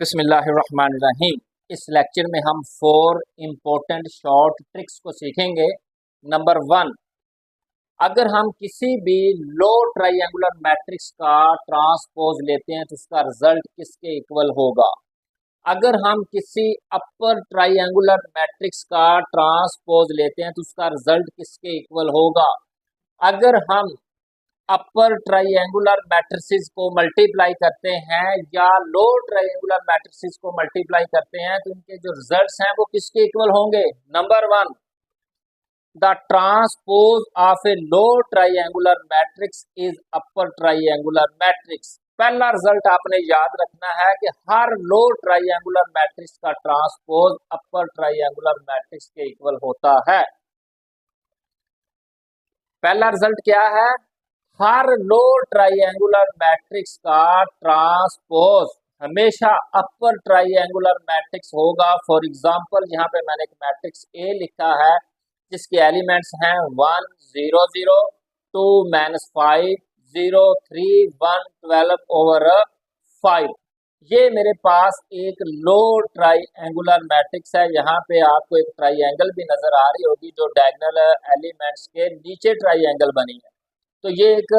बिस्मिल्लाहिर्रहमानिर्रहीम। इस लेक्चर में हम 4 इम्पोर्टेंट शॉर्ट ट्रिक्स को सीखेंगे। नंबर 1, अगर हम किसी भी लो ट्राइंगुलर मैट्रिक्स का ट्रांसपोज लेते हैं तो उसका रिजल्ट किसके इक्वल होगा। अगर हम किसी अपर ट्राइंगुलर मैट्रिक्स का ट्रांसपोज लेते हैं तो उसका रिजल्ट किसके इक्वल होगा। अगर हम अपर ट्राइंगुलर मैट्रिसेस को मल्टीप्लाई करते हैं या लोअर ट्राइंगुलर मैट्रिसेस को मल्टीप्लाई करते हैं तो इनके जो रिजल्ट्स हैं वो किसके इक्वल होंगे। Number 1, the transpose of a lower triangular matrix is upper triangular matrix. पहला रिजल्ट आपने याद रखना है कि हर लोअर ट्राइंगुलर मैट्रिक्स का ट्रांसपोज अपर ट्राइंगुलर मैट्रिक्स के इक्वल होता है। पहला रिजल्ट क्या है, हर लो ट्राइंगुलर मैट्रिक्स का ट्रांसपोज हमेशा अपर ट्राइंगुलर मैट्रिक्स होगा। फॉर एग्जांपल यहाँ पे मैंने एक मैट्रिक्स ए लिखा है जिसके एलिमेंट्स हैं 1 0 0 2 -5 0 3 1 12 ओवर 5। ये मेरे पास एक लो ट्राइंगुलर मैट्रिक्स है। यहाँ पे आपको एक ट्राइंगल भी नजर आ रही होगी जो डायगोनल एलिमेंट्स के नीचे ट्राइंगल बनी है। तो ये एक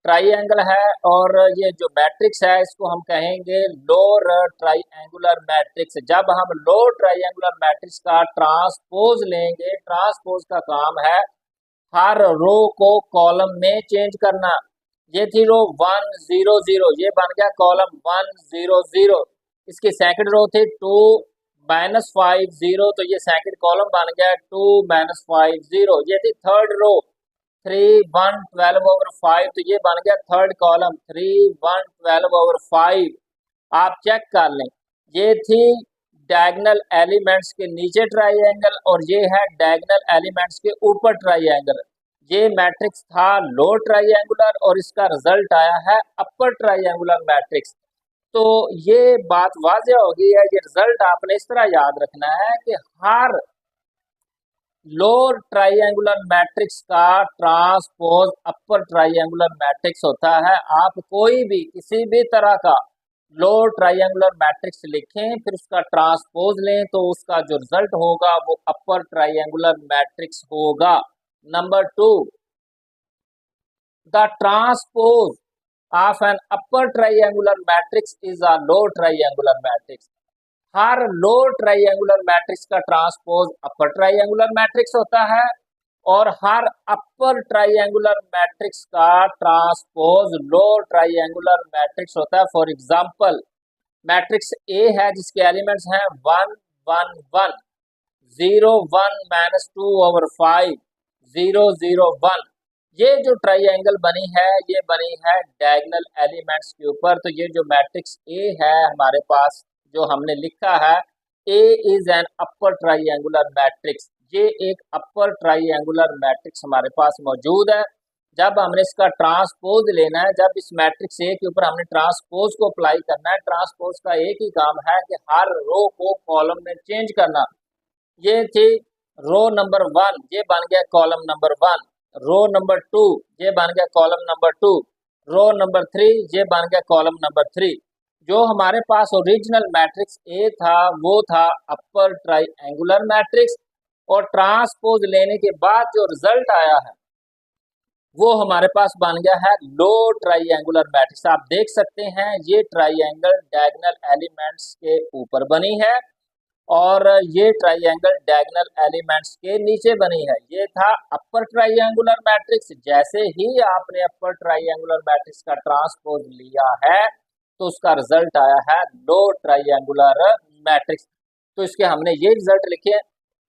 ट्राइंगल है और ये जो मैट्रिक्स है इसको हम कहेंगे लोअर ट्राइंगुलर मैट्रिक्स। जब हम लोअर ट्राइंगुलर मैट्रिक्स का ट्रांसपोज लेंगे, ट्रांसपोज का काम है हर रो को कॉलम में चेंज करना। ये थी रो 1 0 0, ये बन गया कॉलम 1 0 0। इसकी सेकंड रो थी 2 -5 0, तो ये सेकंड कॉलम बन गया 2 -5 0। ये थी थर्ड रो 3 1 12 ओवर 5, तो ये बन गया थर्ड कॉलम 3 1 12 ओवर 5। आप चेक कर लें, ये थी डायगोनल एलिमेंट्स के नीचे ट्राइंगल और ये है डायगोनल एलिमेंट्स के ऊपर ट्राइंगल। ये मैट्रिक्स था लो ट्राइंगुलर और इसका रिजल्ट आया है अपर ट्राइंगुलर मैट्रिक्स। तो ये बात वाज़ेह हो गई है। ये रिजल्ट आपने इस तरह याद रखना है कि हर लोअर ट्राइंगुलर मैट्रिक्स का ट्रांसपोज अपर ट्राइंगुलर मैट्रिक्स होता है। आप कोई भी किसी भी तरह का लोअर ट्राइंगुलर मैट्रिक्स लिखें फिर उसका ट्रांसपोज लें तो उसका जो रिजल्ट होगा वो अपर ट्राइंगुलर मैट्रिक्स होगा। Number 2, the transpose of N upper triangular matrix is a lower triangular matrix. Her lower triangular matrix का ट्रांसपोज अपर ट्राइंगुलर मैट्रिक्स होता है और हर अपर ट्राइंगुलर मैट्रिक्स का ट्रांसपोज लोअर ट्राइंगुलर मैट्रिक्स होता है। फॉर एग्जांपल मैट्रिक्स ए है जिसके एलिमेंट्स हैं 1 1 1 0 1 -2 ओवर 5 0 0 1। ये जो ट्राइंगल बनी है ये बनी है डायगोनल एलिमेंट्स के ऊपर। तो ये जो मैट्रिक्स ए है हमारे पास जो हमने लिखा है A is an upper triangular matrix, ये एक अपर ट्राइंगुलर मैट्रिक्स हमारे पास मौजूद है। जब हमने इसका ट्रांसपोज लेना है, जब इस मैट्रिक्स ए के ऊपर हमने ट्रांसपोज को अप्लाई करना है, ट्रांसपोज का एक ही काम है कि हर रो को कॉलम में चेंज करना। ये थी रो नंबर 1, ये बन गया कॉलम नंबर 1। रो नंबर 2 ये बन गया कॉलम नंबर 2। रो नंबर 3 ये बन गया कॉलम नंबर 3। जो हमारे पास ओरिजिनल मैट्रिक्स ए था वो था अपर ट्राइंगुलर मैट्रिक्स और ट्रांसपोज लेने के बाद जो रिजल्ट आया है वो हमारे पास बन गया है लो ट्राइंगुलर मैट्रिक्स। आप देख सकते हैं ये ट्राइंगल डायगोनल एलिमेंट्स के ऊपर बनी है और ये ट्राइंगल डायगोनल एलिमेंट्स के नीचे बनी है। ये था अपर ट्राइंगुलर मैट्रिक्स। जैसे ही आपने अपर ट्राइंगुलर मैट्रिक्स का ट्रांसपोज लिया है तो उसका रिजल्ट आया है लो ट्राइंगुलर मैट्रिक्स। तो इसके हमने ये रिजल्ट लिखे,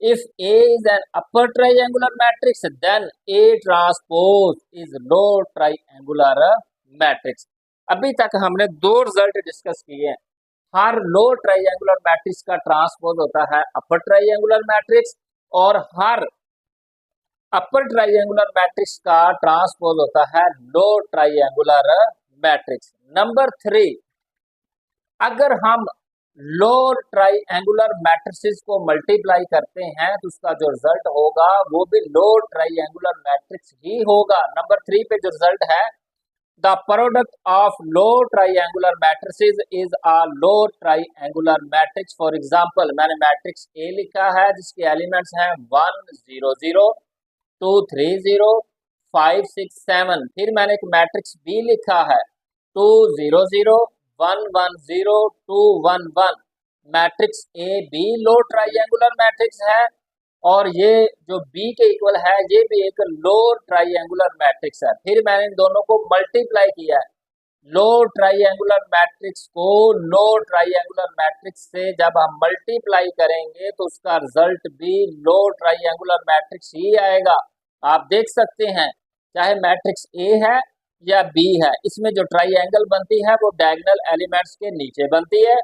if A is an upper triangular matrix then A transpose is lower triangular matrix. अभी तक हमने 2 रिजल्ट डिस्कस किए हैं। हर लो ट्राइंगुलर मैट्रिक्स का ट्रांसपोज होता है अपर ट्राइंगुलर मैट्रिक्स और हर अपर ट्राइंगुलर मैट्रिक्स का ट्रांसपोज होता है लो ट्राइंगुलर मैट्रिक्स। नंबर 3, अगर हम लो ट्राइंगुलर मैट्रिसेस को मल्टीप्लाई करते हैं तो उसका जो रिजल्ट होगा वो भी लो ट्राइंगुलर मैट्रिक्स ही होगा। नंबर 3 पे जो रिजल्ट है the product of low triangular matrices is a low triangular matrix. For example मैंने मैट्रिक्स ए लिखा है जिसके एलिमेंट्स हैं 1 0 0 2 3 0 5 6 7। फिर मैंने एक मैट्रिक्स बी लिखा है 2 0 0 1 1 0 2 1 1। Matrix A B lower triangular matrix है और ये जो बी के इक्वल है ये भी एक लो ट्राइंगुलर मैट्रिक्स है। फिर मैंने इन दोनों को मल्टीप्लाई किया है। लो ट्राइंगुलर मैट्रिक्स को लो ट्राइंगुलर मैट्रिक्स से जब हम मल्टीप्लाई करेंगे तो उसका रिजल्ट भी लो ट्राइंगुलर मैट्रिक्स ही आएगा। आप देख सकते हैं चाहे मैट्रिक्स ए है या बी है, इसमें जो ट्राइंगल बनती है वो डायगोनल एलिमेंट्स के नीचे बनती है।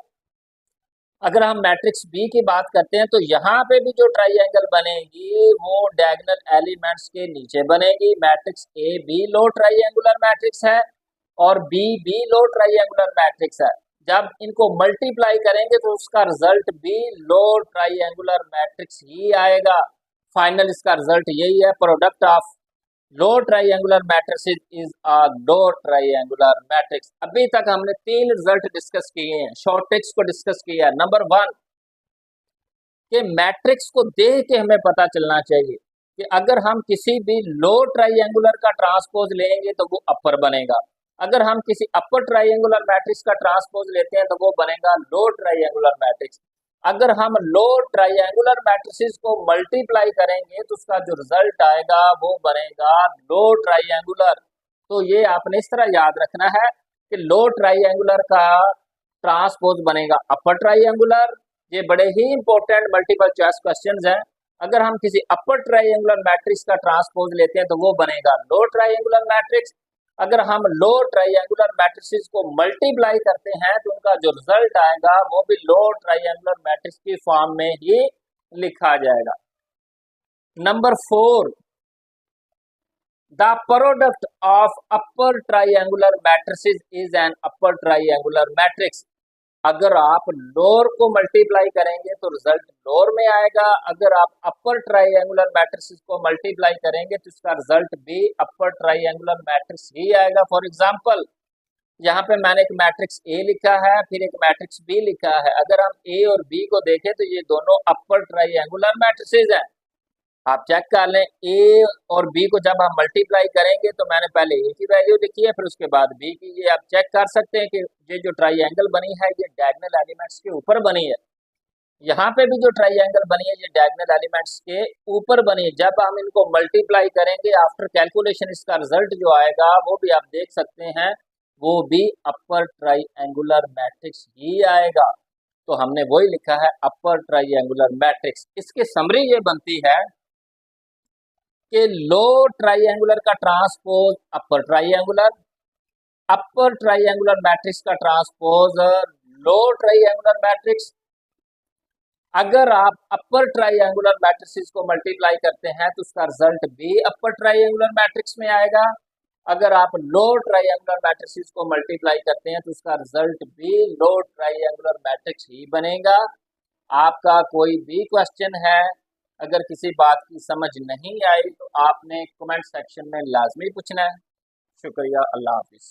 अगर हम मैट्रिक्स बी की बात करते हैं तो यहाँ पे भी जो ट्राइंगल बनेगी वो डायगोनल एलिमेंट्स के नीचे बनेगी। Matrix A B lower triangular matrix है और B B lower triangular matrix है। जब इनको मल्टीप्लाई करेंगे तो उसका रिजल्ट भी लो ट्राइंगुलर मैट्रिक्स ही आएगा। फाइनल इसका रिजल्ट यही है, product of low triangular matrices is a low triangular matrix. अभी तक हमने 3 रिजल्ट डिस्कस किए हैं, शॉर्ट ट्रिक्स को डिस्कस किया है। नंबर 1 कि मैट्रिक्स को देख के हमें पता चलना चाहिए कि अगर हम किसी भी लो ट्राइंगुलर का ट्रांसपोज लेंगे तो वो अपर बनेगा, अगर हम किसी अपर ट्राइंगुलर मैट्रिक्स का ट्रांसपोज लेते हैं तो वो बनेगा लो ट्राइंगुलर मैट्रिक्स। अगर हम लो ट्राइंगुलर मैट्रिसेस को मल्टीप्लाई करेंगे तो उसका जो रिजल्ट आएगा वो बनेगा लो ट्राइंगुलर। तो ये आपने इस तरह याद रखना है कि लो ट्राइंगुलर का ट्रांसपोज बनेगा अपर ट्राइंगुलर। ये बड़े ही इंपॉर्टेंट मल्टीपल चॉइस क्वेश्चंस हैं। अगर हम किसी अपर ट्राइंगुलर मैट्रिक्स का ट्रांसपोज लेते हैं तो वो बनेगा लो ट्राइंगुलर मैट्रिक्स। अगर हम लो ट्राइंगुलर मैट्रिसेस को मल्टीप्लाई करते हैं तो उनका जो रिजल्ट आएगा वो भी लो ट्राइंगुलर मैट्रिक्स की फॉर्म में ही लिखा जाएगा। Number 4 the product of upper triangular matrices is an upper triangular matrix. अगर आप लोअर को मल्टीप्लाई करेंगे तो रिजल्ट लोअर में आएगा, अगर आप अपर ट्राइंगुलर मैट्रिक्स को मल्टीप्लाई करेंगे तो इसका रिजल्ट भी अपर ट्राइंगुलर मैट्रिक्स ही आएगा। फॉर एग्जांपल यहाँ पे मैंने एक मैट्रिक्स ए लिखा है फिर एक मैट्रिक्स बी लिखा है। अगर हम ए और बी को देखें तो ये दोनों अपर ट्राइंगुलर मैट्रिसेस हैं। आप चेक कर लें ए और बी को जब हम मल्टीप्लाई करेंगे तो मैंने पहले ए की वैल्यू लिखी है फिर उसके बाद बी की। ये आप चेक कर सकते हैं कि ये जो ट्राइंगल बनी है ये डायगोनल एलिमेंट्स के ऊपर बनी है। यहाँ पे भी जो ट्राइंगल बनी है ये डायगोनल एलिमेंट्स के ऊपर बनी है। जब हम इनको मल्टीप्लाई करेंगे आफ्टर कैलकुलेशन इसका रिजल्ट जो आएगा वो भी आप देख सकते हैं, वो भी अपर ट्राइंगुलर मैट्रिक्स ही आएगा। तो हमने वही लिखा है अपर ट्राइंगुलर मैट्रिक्स। इसकी समरी ये बनती है कि लो ट्राइंगुलर का ट्रांसपोज अपर ट्राइंगुलर मैट्रिक्स का ट्रांसपोज लो ट्राइंगुलर मैट्रिक्स। अगर आप अपर ट्राइंगुलर मैट्रिसेस को मल्टीप्लाई करते हैं तो उसका रिजल्ट भी अपर ट्राइंगुलर मैट्रिक्स में आएगा। अगर आप लो ट्राइंगुलर मैट्रिसेस को मल्टीप्लाई करते हैं तो उसका रिजल्ट भी लो ट्राइंगुलर मैट्रिक्स ही बनेगा। आपका कोई भी क्वेश्चन है, अगर किसी बात की समझ नहीं आई तो आपने कमेंट सेक्शन में लाजमी पूछना है। शुक्रिया, अल्लाह हाफिज़।